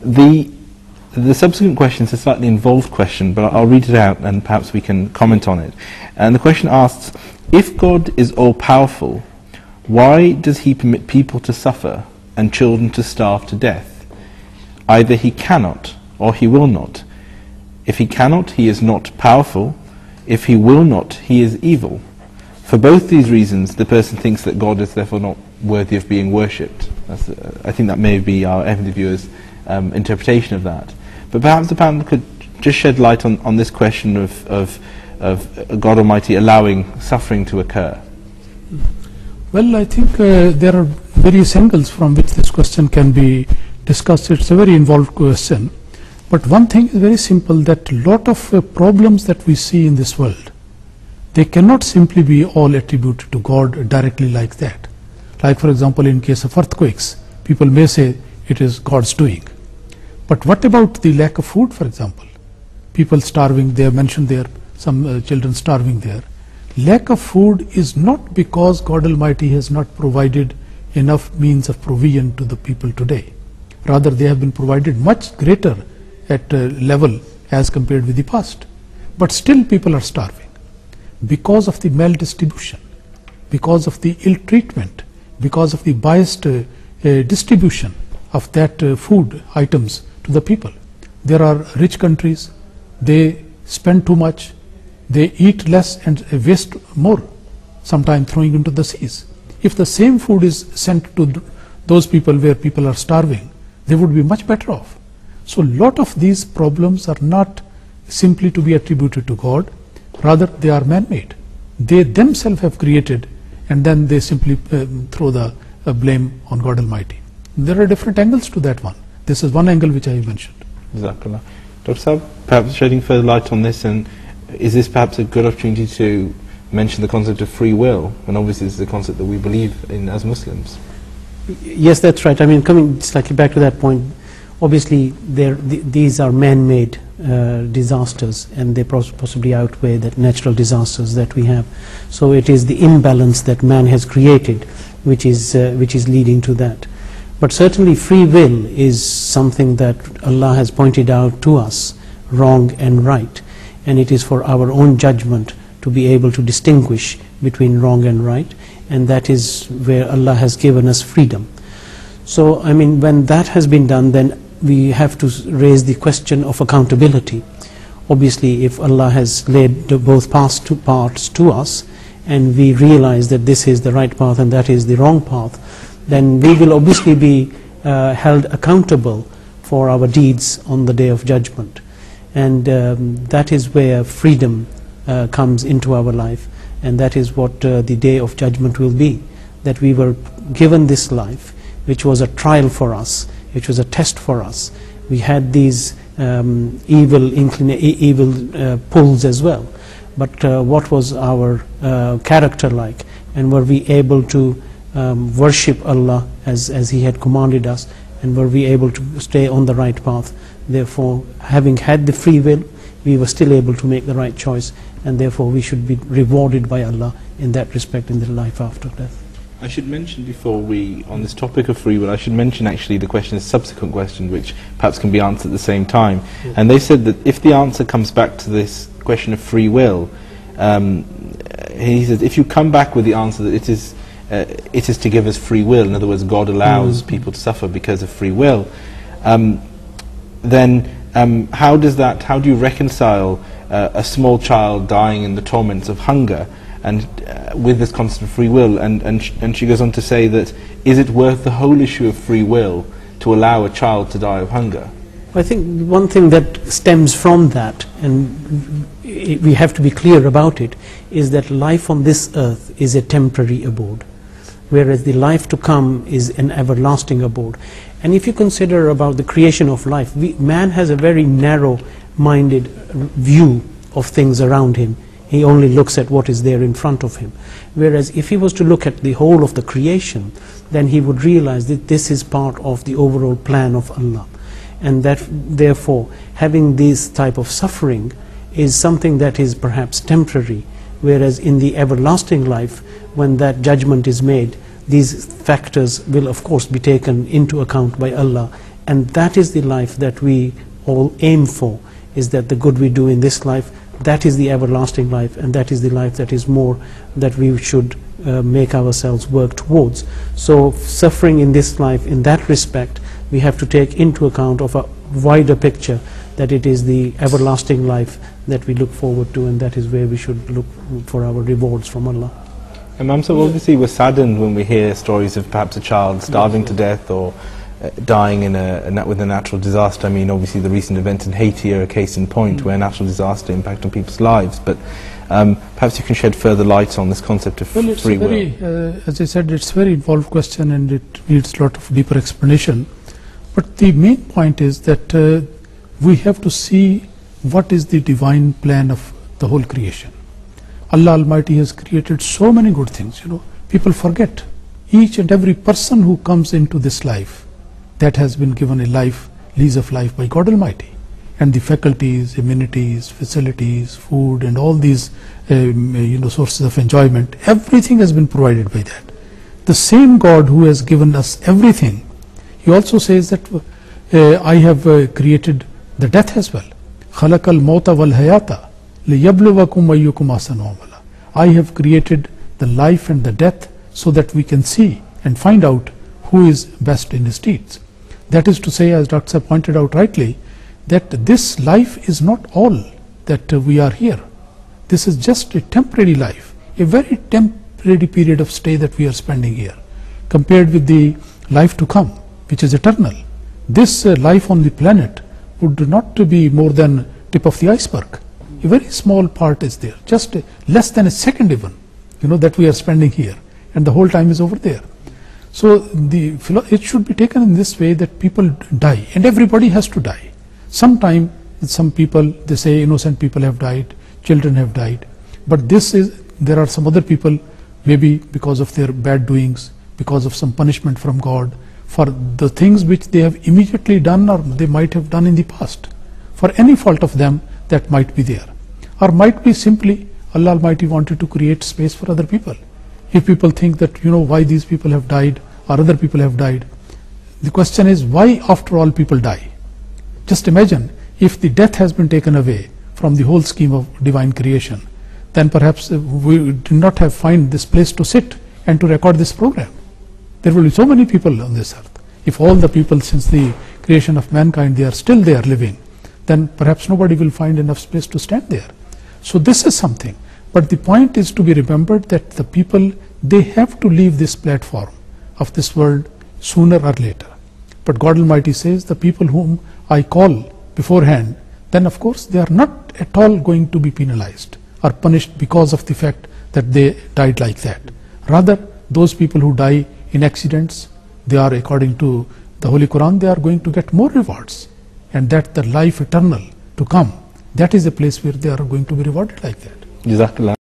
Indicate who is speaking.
Speaker 1: The subsequent question is a slightly involved question, but I'll read it out and perhaps we can comment on it. And the question asks, if God is all-powerful, why does he permit people to suffer and children to starve to death? Either he cannot or he will not. If he cannot, he is not powerful. If he will not, he is evil. For both these reasons, the person thinks that God is therefore not worthy of being worshipped. I think that may be our Heavenly Viewer's interpretation of that. But perhaps the panel could just shed light on this question of God Almighty allowing suffering to occur.
Speaker 2: Well, I think there are various angles from which this question can be discussed. It's a very involved question. But one thing is very simple, that a lot of problems that we see in this world, they cannot simply be all attributed to God directly like that. Like, for example, in case of earthquakes, people may say it is God's doing. But what about the lack of food, for example? People starving, they have mentioned there, some children starving there. Lack of food is not because God Almighty has not provided enough means of provision to the people today. Rather, they have been provided much greater at level as compared with the past. But still people are starving because of the maldistribution, because of the ill treatment, because of the biased distribution of that food items to the people. There are rich countries, they spend too much, they eat less and waste more, sometimes throwing into the seas. If the same food is sent to those people where people are starving, they would be much better off. So a lot of these problems are not simply to be attributed to God, rather they are man-made. They themselves have created, and then they simply throw the blame on God Almighty. There are different angles to that one. This is one angle which I mentioned.
Speaker 1: Jazakallah. Dr. Saab, perhaps shedding further light on this, and is this perhaps a good opportunity to mention the concept of free will, when obviously this is a concept that we believe in as Muslims?
Speaker 3: Yes, that's right. I mean, coming slightly back to that point, obviously these are man-made disasters, and they possibly outweigh the natural disasters that we have. So it is the imbalance that man has created which is leading to that. But certainly free will is something that Allah has pointed out to us, wrong and right, and it is for our own judgment to be able to distinguish between wrong and right, and that is where Allah has given us freedom. So I mean, when that has been done, then we have to raise the question of accountability. Obviously, if Allah has laid both paths to us, and we realize that this is the right path and that is the wrong path, then we will obviously be held accountable for our deeds on the Day of Judgment. And that is where freedom comes into our life, and that is what the Day of Judgment will be, that we were given this life, which was a trial for us, which was a test for us. We had these evil pulls as well, but what was our character like, and were we able to worship Allah as He had commanded us, and were we able to stay on the right path? Therefore, having had the free will, we were still able to make the right choice, and therefore we should be rewarded by Allah in that respect in the life after death.
Speaker 1: I should mention before on this topic of free will, I should mention actually the question, a subsequent question, which perhaps can be answered at the same time. Yeah. And they said that if the answer comes back to this question of free will, he says, if you come back with the answer that it is to give us free will, in other words, God allows people to suffer because of free will, then how do you reconcile a small child dying in the torments of hunger and with this concept of free will? And she goes on to say that, is it worth the whole issue of free will to allow a child to die of hunger?
Speaker 3: I think one thing that stems from that, and we have to be clear about it, is that life on this earth is a temporary abode, whereas the life to come is an everlasting abode. And if you consider about the creation of life, man has a very narrow-minded view of things around him. He only looks at what is there in front of him. Whereas if he was to look at the whole of the creation, then he would realize that this is part of the overall plan of Allah. And that therefore having this type of suffering is something that is perhaps temporary, whereas in the everlasting life, when that judgment is made, these factors will of course be taken into account by Allah, And that is the life that we all aim for, is that the good we do in this life, that is the everlasting life, and that is the life that is more that we should make ourselves work towards. So suffering in this life, in that respect, we have to take into account of a wider picture, that it is the everlasting life that we look forward to, and that is where we should look for our rewards from Allah.
Speaker 1: Imam, so obviously we're saddened when we hear stories of perhaps a child starving to death or dying with a natural disaster. I mean, obviously the recent events in Haiti are a case in point where natural disaster impact on people's lives, but perhaps you can shed further light on this concept of
Speaker 2: well, it's
Speaker 1: free will.
Speaker 2: as I said, it's a very involved question and it needs a lot of deeper explanation. But the main point is that we have to see what is the divine plan of the whole creation. Allah Almighty has created so many good things, people forget. Each and every person who comes into this life, that has been given a life, lease of life by God Almighty. And the faculties, amenities, facilities, food, and all these sources of enjoyment, everything has been provided by that. The same God who has given us everything, He also says that I have created the death as well. خَلَقَ الْمَوْتَ وَالْحَيَاةَ لِيَبْلُوَكُمْ أَيُّكُمْ أَحْسَنُ عَمَلًا. I have created the life and the death so that we can see and find out who is best in his deeds. That is to say, as Dr. Sahib pointed out rightly, that this life is not all that we are here. This is just a temporary life, a very temporary period of stay that we are spending here, compared with the life to come, which is eternal. This life on the planet would not be more than tip of the iceberg. A very small part is there, just less than a second even, that we are spending here, and the whole time is over there. So it should be taken in this way that people die, and everybody has to die. Sometime, some people, they say innocent people have died, children have died, but there are some other people, maybe because of their bad doings, because of some punishment from God, for the things which they have immediately done or they might have done in the past. For any fault of them, that might be there. Or might be simply Allah Almighty wanted to create space for other people. If people think that, why these people have died or other people have died, the question is, why after all people die? Just imagine, if the death has been taken away from the whole scheme of divine creation, then perhaps we do not have find this place to sit and to record this program. There will be so many people on this earth. If all the people since the creation of mankind, they are still there living, then perhaps nobody will find enough space to stand there. So this is something. But the point is to be remembered that the people, they have to leave this platform of this world sooner or later. But God Almighty says, the people whom I call beforehand, then of course they are not at all going to be penalized or punished because of the fact that they died like that. Rather, those people who die in accidents, they are, according to the Holy Quran, they are going to get more rewards. And that the life eternal to come, that is a place where they are going to be rewarded like that.
Speaker 1: Jazakallah.